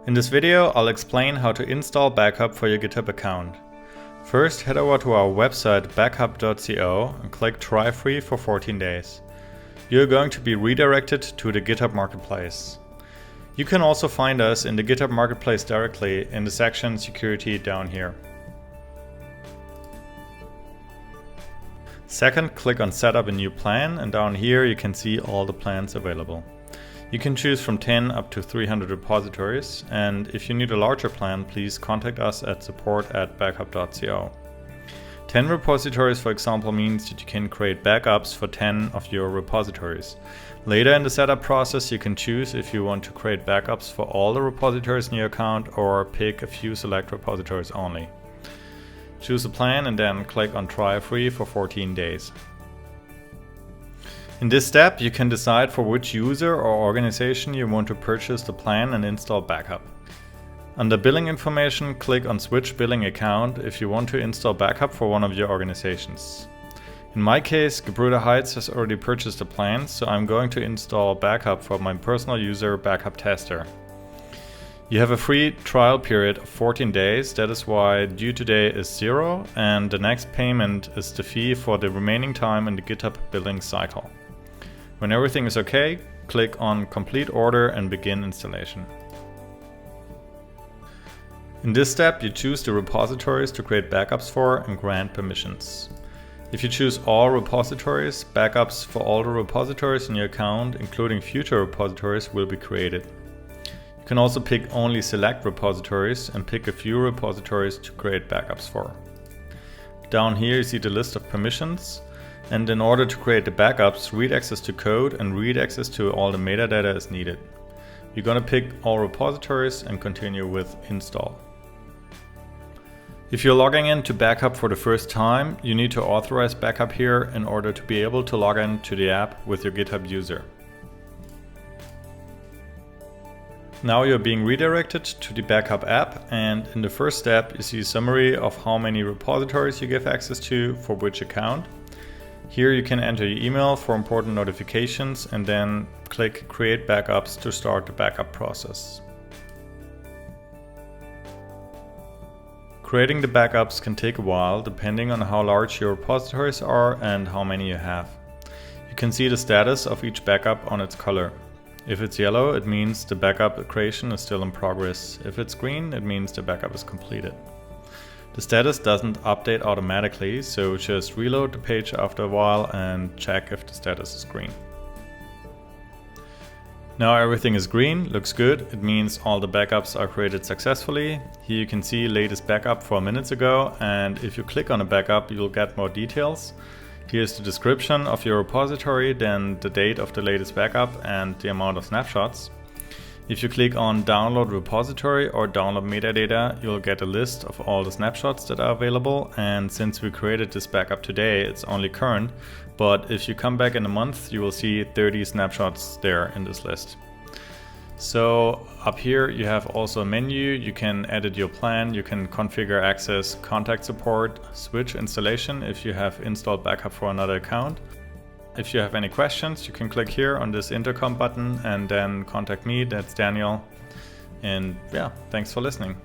In this video, I'll explain how to install BackHub for your GitHub account. First, head over to our website backup.co and click Try Free for 14 days. You're going to be redirected to the GitHub Marketplace. You can also find us in the GitHub Marketplace directly in the section Security down here. Second, click on Set up a new plan, and down here you can see all the plans available. You can choose from 10 up to 300 repositories, and if you need a larger plan, please contact us at support@backup.co. 10 repositories, for example, means that you can create backups for 10 of your repositories. Later in the setup process, you can choose if you want to create backups for all the repositories in your account or pick a few select repositories only. Choose a plan and then click on Try Free for 14 days. In this step, you can decide for which user or organization you want to purchase the plan and install BackHub. Under Billing Information, click on Switch Billing Account if you want to install BackHub for one of your organizations. In my case, Gebruder Heights has already purchased a plan, so I'm going to install BackHub for my personal user BackHub Tester. You have a free trial period of 14 days, that is why due today is 0, and the next payment is the fee for the remaining time in the GitHub billing cycle. When everything is okay, click on Complete Order and begin installation. In this step, you choose the repositories to create backups for and grant permissions. If you choose all repositories, backups for all the repositories in your account, including future repositories, will be created. You can also pick only select repositories and pick a few repositories to create backups for. Down here you see the list of permissions. And in order to create the backups, read access to code and read access to all the metadata is needed. You're going to pick all repositories and continue with install. If you're logging into BackHub for the first time, you need to authorize BackHub here in order to be able to log in to the app with your GitHub user. Now you're being redirected to the BackHub app, and in the first step you see a summary of how many repositories you give access to for which account. Here you can enter your email for important notifications and then click Create Backups to start the backup process. Creating the backups can take a while depending on how large your repositories are and how many you have. You can see the status of each backup on its color. If it's yellow, it means the backup creation is still in progress. If it's green, it means the backup is completed. The status doesn't update automatically, so just reload the page after a while and check if the status is green. Now everything is green, looks good, it means all the backups are created successfully. Here you can see latest backup 4 minutes ago, and if you click on a backup you'll get more details. Here's the description of your repository, then the date of the latest backup and the amount of snapshots. If you click on Download Repository or Download Metadata, you'll get a list of all the snapshots that are available, and since we created this backup today, it's only current, but if you come back in a month, you will see 30 snapshots there in this list. So up here you have also a menu, you can edit your plan, you can configure access, contact support, switch installation if you have installed BackHub for another account. If you have any questions, you can click here on this intercom button and then contact me, that's Daniel. And yeah, thanks for listening.